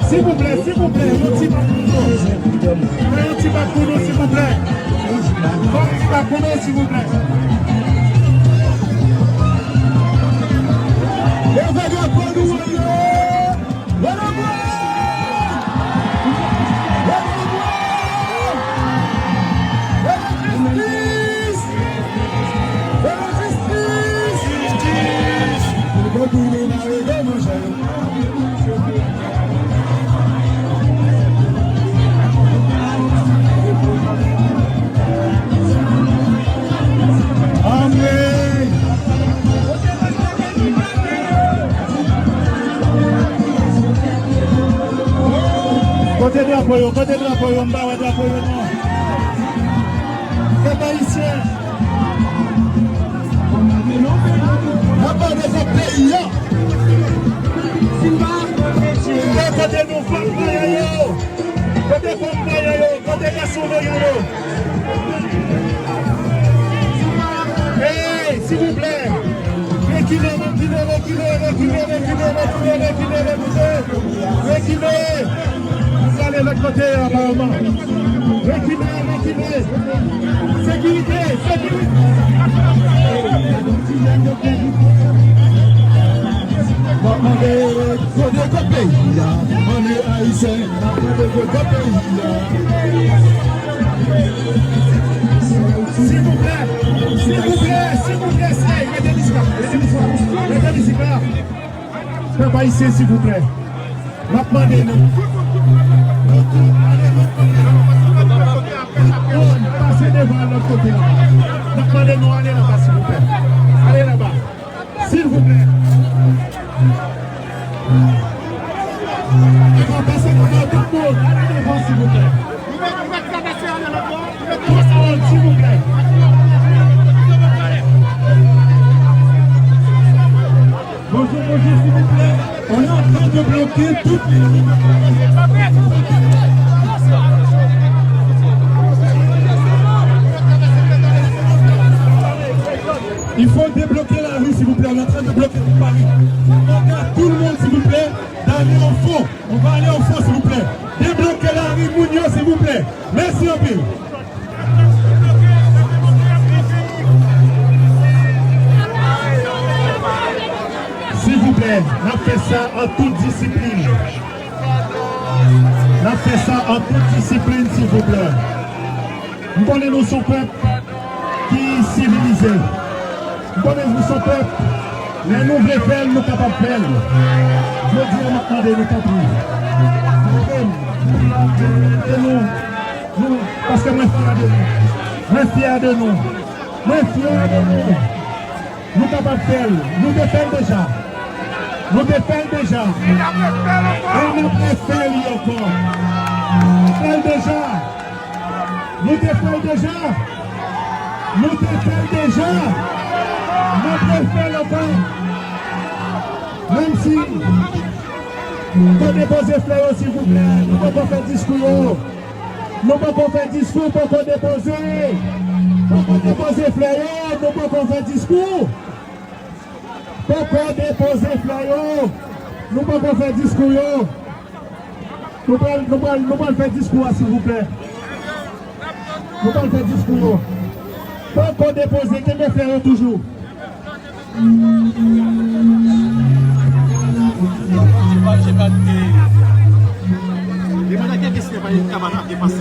S'il vous plaît, s'il vous plaît, un petit Bakuno, s'il vous plaît. Un petit Bakuno, s'il vous plaît. Côté drapeau, on va au drapeau, non. C'est haïtien. La part des autres pays, côté nous, côté côté garçon, hey, s'il vous plaît. Reculez. Vous allez de l'autre côté, apparemment. Reculez. Sécurité. On est pays, on est haïtien, s'il vous plaît, mettez l'histoire. Faites pas ici, s'il vous plaît. Passez devant l'autre côté. Demandez-nous, allez là-bas, s'il vous plaît. Allez là-bas. S'il vous plaît. On va passer devant tout le monde. Allez devant, s'il vous plaît. S'il vous plaît. Bonjour, s'il vous plaît. On est en train de bloquer toutes les... Il faut débloquer la rue, s'il vous plaît. On est en train de bloquer tout Paris. On garde tout le monde, s'il vous plaît, d'aller au fond. On va aller au fond, s'il vous plaît. Débloquez la rue Mounio, s'il vous plaît. Merci un peu. S'il vous plaît, on a fait ça en toute discipline. On a fait ça en toute discipline, s'il vous plaît. Nous connaissons son peuple qui est civilisé. Nous connaissons son peuple. Mais nous voulons faire, nous capables de faire. Je veux dire maintenant de nous comprendre. Nous, parce que moi fier de nous. Moi fier de nous. Nous capables de faire. Nous défendons déjà. Nous défendons déjà. Et nous préférons encore. Nous défendons déjà. Nous préférons encore. Même si vous déposez fleurs, s'il vous plaît, nous ne pouvons pas faire discours. Nous ne pouvons pas faire discours pour qu'on dépose. Pour qu'on dépose fleurs, nous ne pouvons pas faire discours. Pour qu'on dépose fleurs, nous ne pouvons pas faire discours. Nous pouvons faire discours, s'il vous plaît. Nous pouvons faire discours. Pour qu'on dépose, quelqu'un fleurs toujours. J'ai pas de... Les malades qui sont pas les camarades qui passent.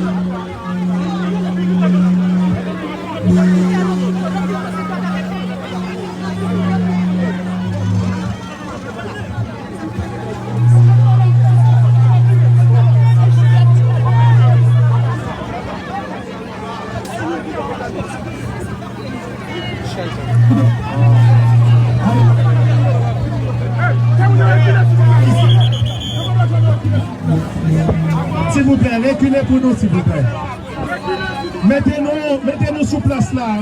vous plaît, reculez pour nous, s'il vous plaît. Mettez-nous sous place là.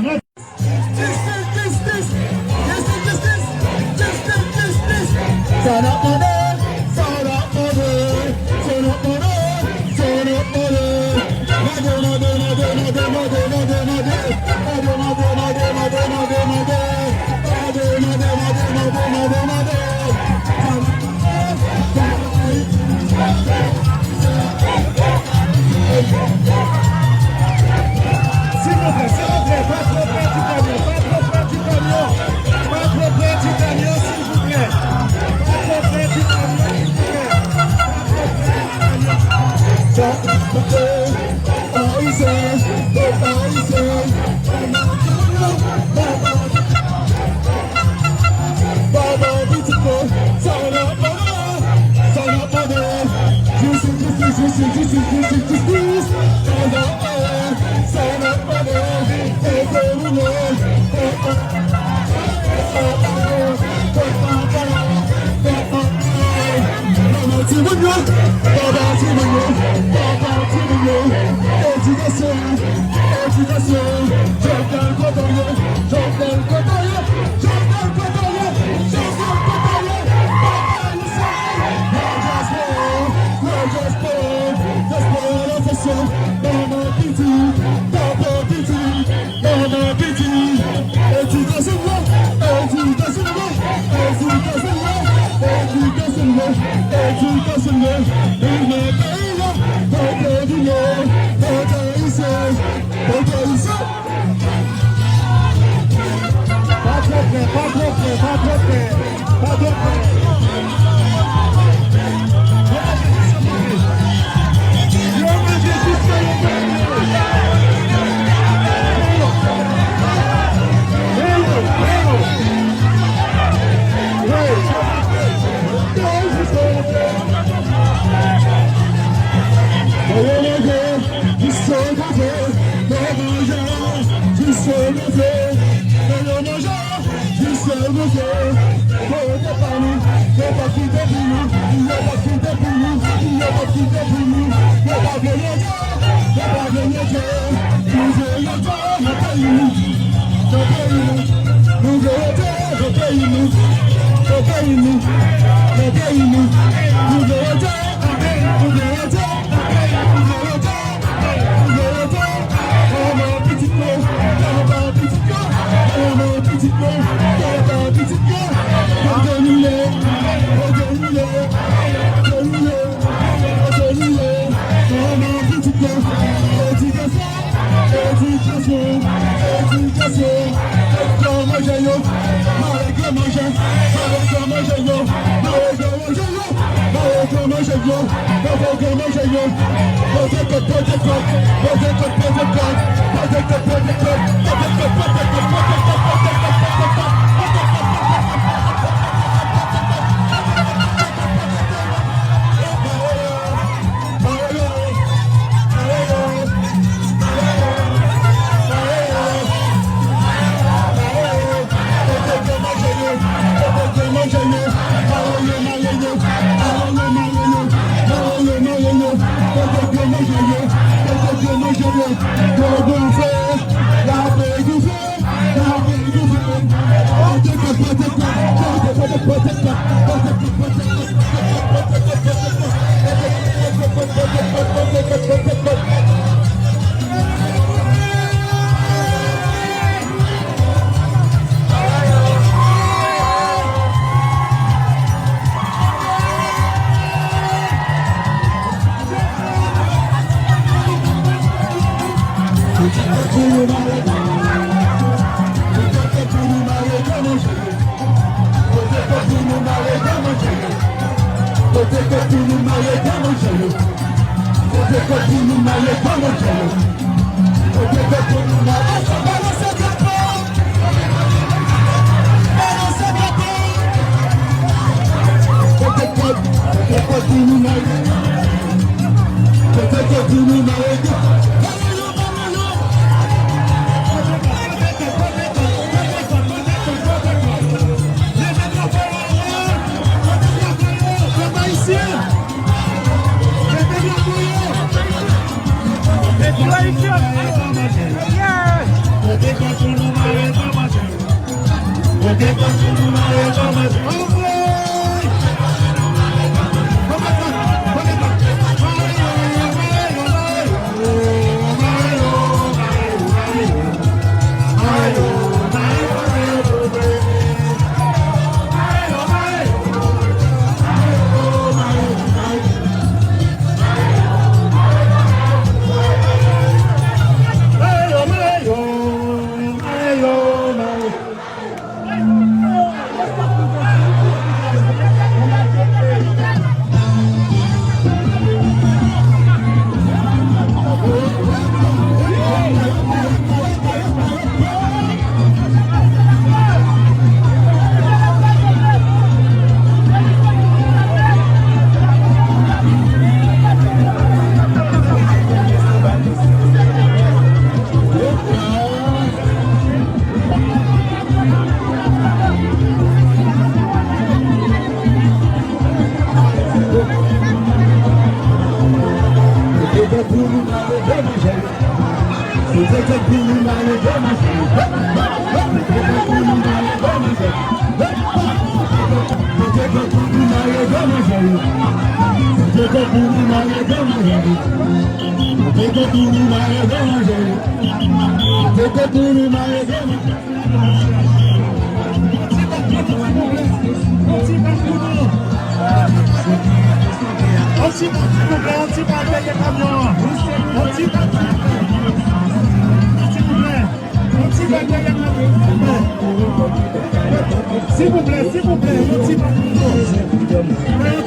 S'il vous plaît, s'il vous plaît, un petit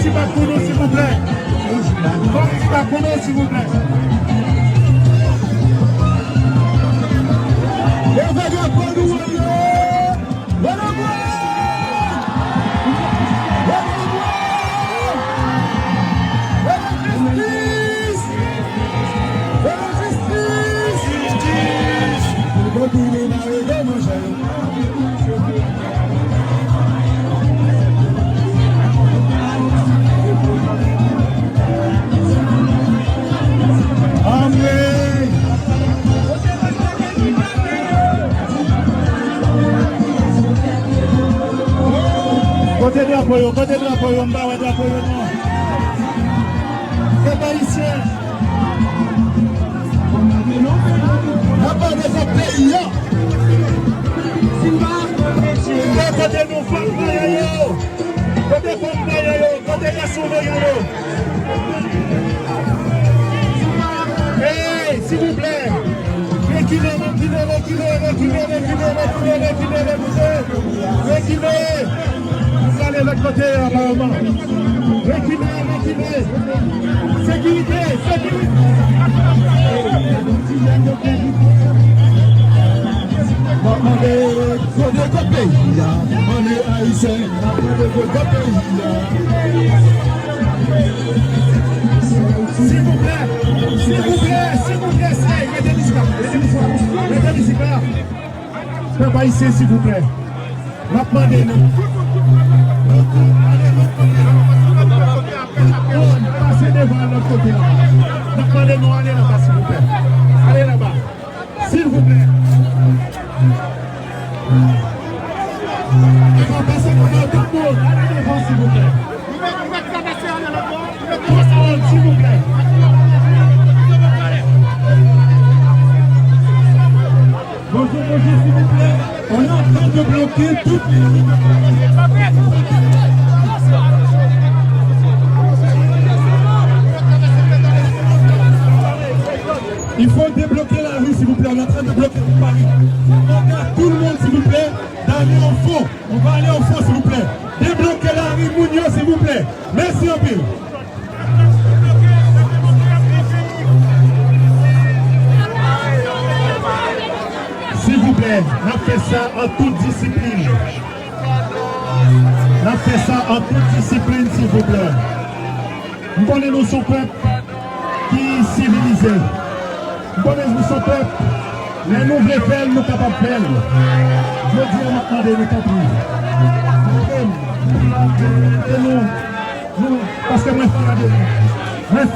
Bakuno, s'il vous plaît. Un petit Bakuno, s'il vous plaît. Et vagabond, nous côté drapeau, on va ouais drapeau non. C'est pas ici. La part des pays là. Côté nous femmes yo. Côté femmes yo, côté garçons yo. Hey, s'il vous plaît. Reculez. Vous allez de l'autre côté apparemment. Reculez. Sécurité. On est haïtien, s'il vous plaît, mettez ici là. Faites pas ici, s'il vous plaît. Demandez nous. Passez devant l'autre côté là. Demandez-nous, allez là-bas, s'il vous plaît. Allez là-bas. S'il vous plaît. Passez devant tout le monde. Allez devant, s'il vous plaît. S'il vous plaît. Bonjour, s'il vous plaît. On est en train de bloquer toutes les... Il faut débloquer la rue, s'il vous plaît. On est en train de bloquer Paris. On garde tout le monde, s'il vous plaît, d'aller au fond. On va aller au fond, s'il vous plaît. Débloquez la rue Mounio, s'il vous plaît. Merci un peu. S'il vous plaît, on a fait ça en toute discipline. On a fait ça en toute discipline, s'il vous plaît. Nous connaissons son peuple qui est civilisé. Nous connaissons son peuple. Mais nous voulons faire, nous capables de faire. Je dis maintenant de nous comprendre. Nous, parce que moi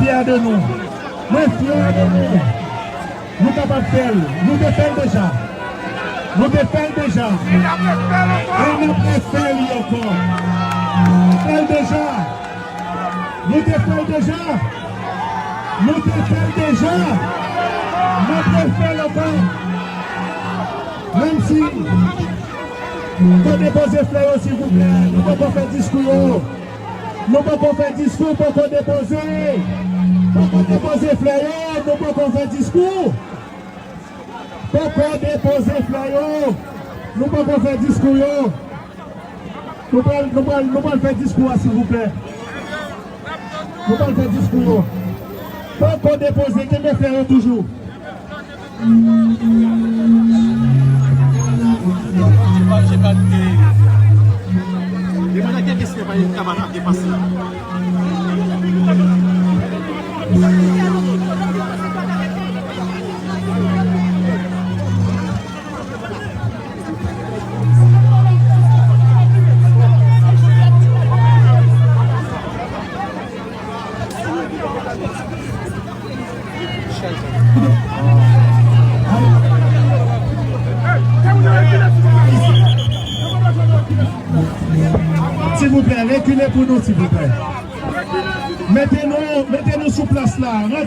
fier de nous. Moi fier de nous. Nous capables de faire. Nous défendons déjà. Nous défendons déjà. Et nous préférons encore. Nous déjà. Nous défendons déjà. Nous défendons déjà. Nous préférons encore. Même si vous déposez fleurs, s'il vous plaît, nous ne pouvons pas faire discours. Nous ne pouvons pas faire discours pour qu'on dépose. Pour qu'on dépose fleurs, nous ne pouvons pas faire discours. Pour qu'on dépose fleurs, nous ne pouvons pas faire discours. Nous ne pouvons pas faire discours, s'il vous plaît. Nous ne pouvons pas faire discours. Pour qu'on dépose, que mes fleurs toujours. J'ai pas de... Les maladies qui se fait une camarade qui est passée. reculez pour nous, s'il vous plaît. Mettez-nous sous place là.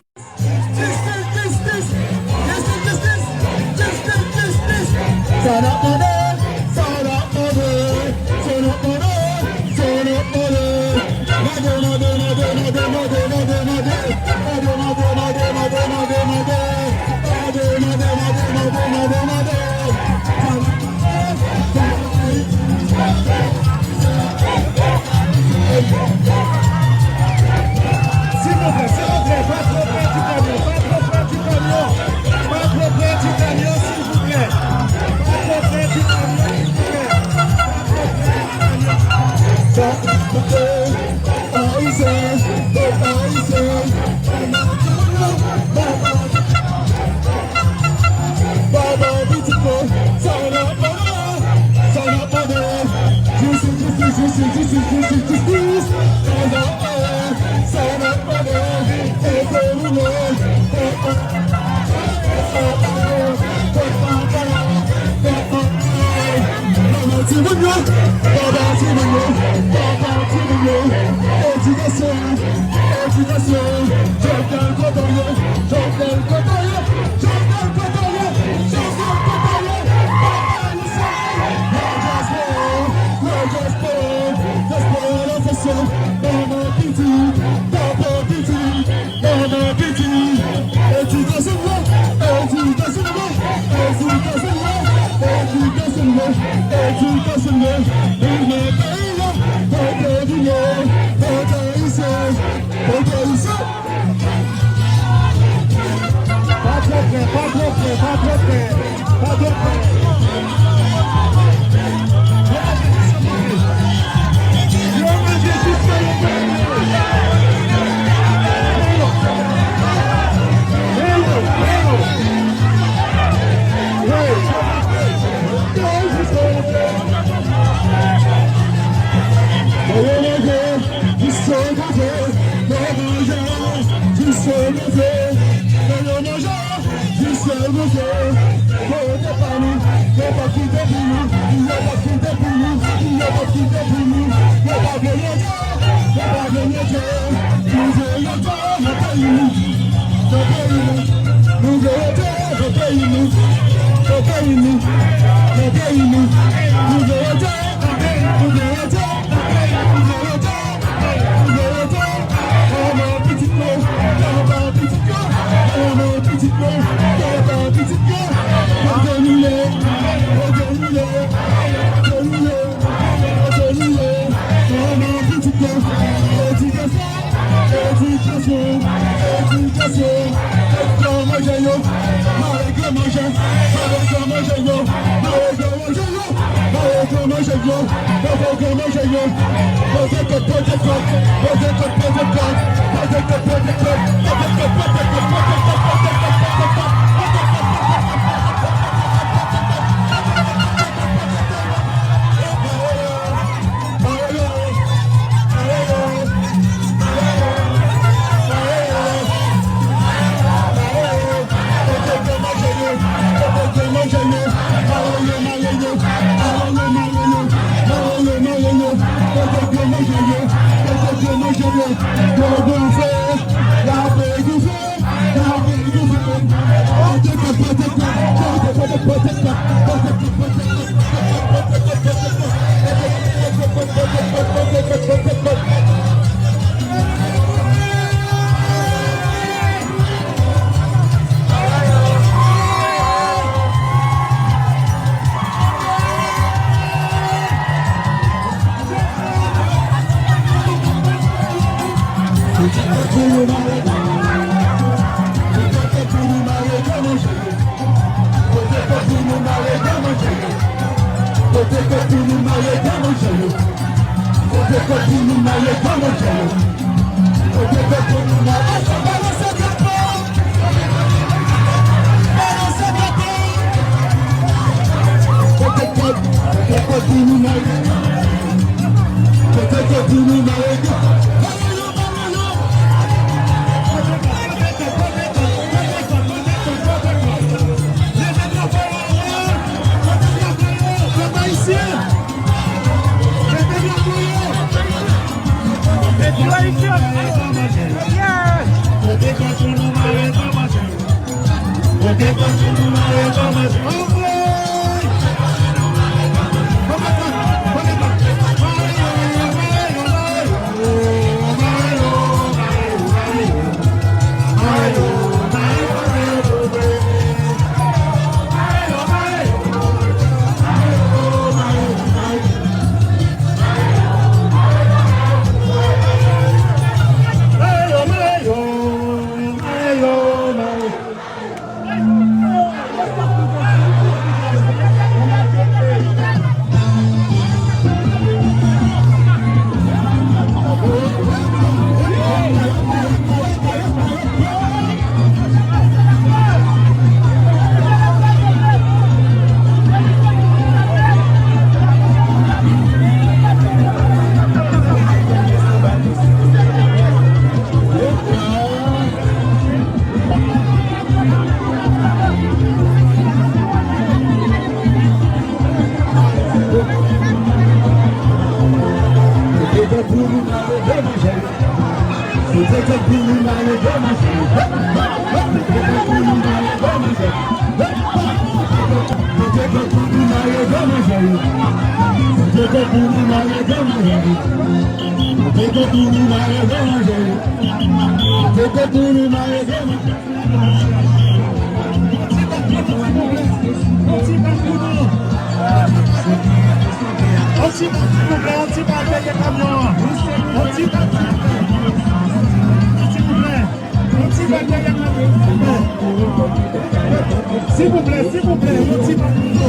S'il vous plaît, s'il vous plaît, un petit Bakuno,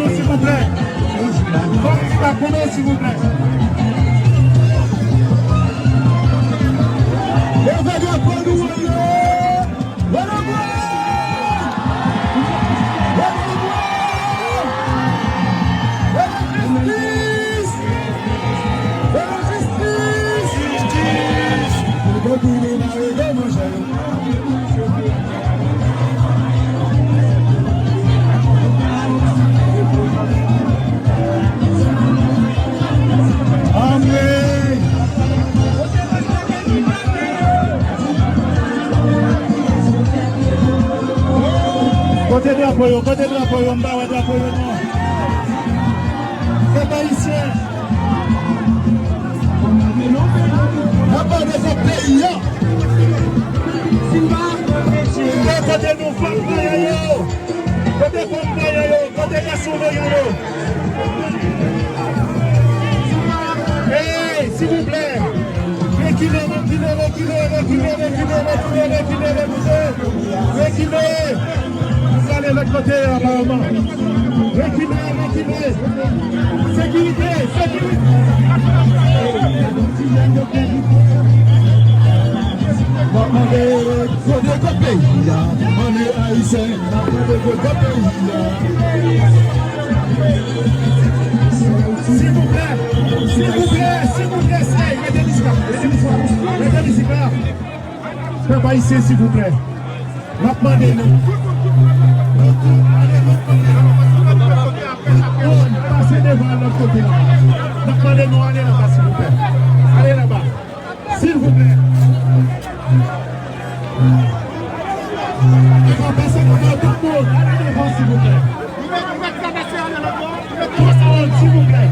s'il vous plaît. Un petit Bakuno, s'il vous plaît. Côté drapeau, on va au drapeau, non. C'est pas ici. La part de ce pays, côté nous, côté la sauveille, hey, s'il vous plaît, reculez. Vous allez de l'autre côté, apparemment. Reculez. Sécurité. S'il vous plaît, mettez ici. Faites pas ici, s'il vous plaît. Passez devant l'autre côté. Demandez-nous aller là-bas, s'il vous plaît. Allez là-bas. S'il vous plaît. On va passer devant tout le monde. Allez devant, s'il vous plaît. S'il vous plaît.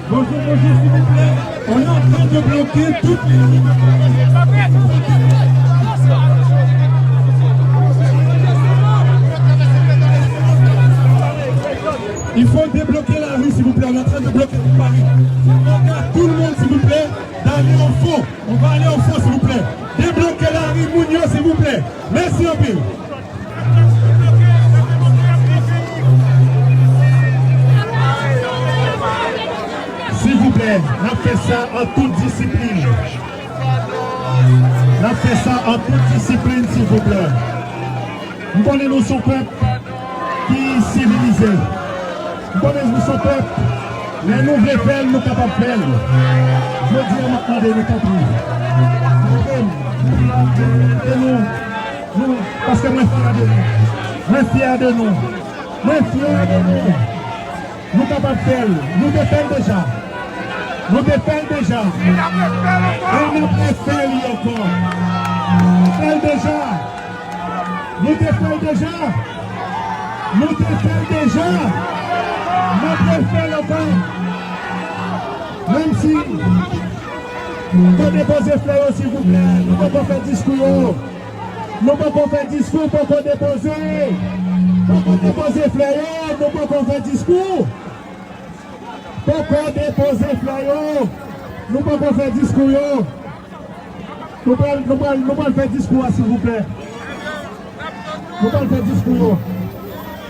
Bonjour, s'il vous plaît. On est en train de bloquer toutes les... Il faut débloquer la rue, s'il vous plaît. On est en train de bloquer tout Paris. Tout le monde, s'il vous plaît, d'aller au fond. On va aller au fond, s'il vous plaît. Débloquez la rue Mounio, s'il vous plaît. Merci un peu. S'il vous plaît, on a fait ça en toute discipline. On a fait ça en toute discipline, s'il vous plaît. Nous connaissons son peuple qui est civilisé. Nous connaissons son peuple. Mais nous voulons faire, nous sommes capables de faire. Je dis à maintenant de nous comprendre. Nous, parce que moi fier de nous. Moi fier de nous. nous capables de faire. Nous défendons déjà. Nous défendons déjà. On a préféré encore. Nous déjà. Nous défendons déjà. Nous défendons déjà. Nous préférons encore. Même si vous déposez fleurs, s'il vous plaît, nous ne pouvons pas faire discours. Nous ne pouvons pas faire discours pour qu'on dépose. Pour qu'on dépose fleurs, nous ne pouvons pas faire discours. Pour qu'on dépose fleurs, nous ne pouvons pas faire discours. Nous ne pouvons pas faire discours, s'il vous plaît. Nous ne pouvons pas faire discours.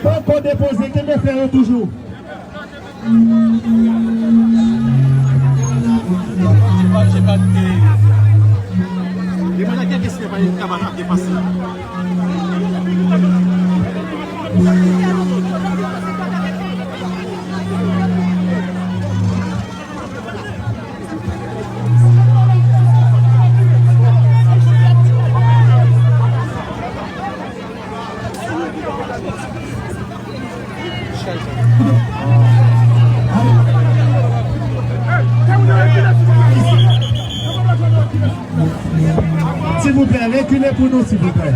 Pour qu'on dépose, qu'il me fleurs toujours. J'ai pas de... Les malades qui sont pas les camarades qui passent. S'il vous plaît, reculez pour nous, s'il vous plaît.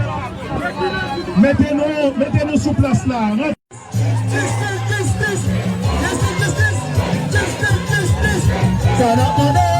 Mettez-nous sous place là. Turn up the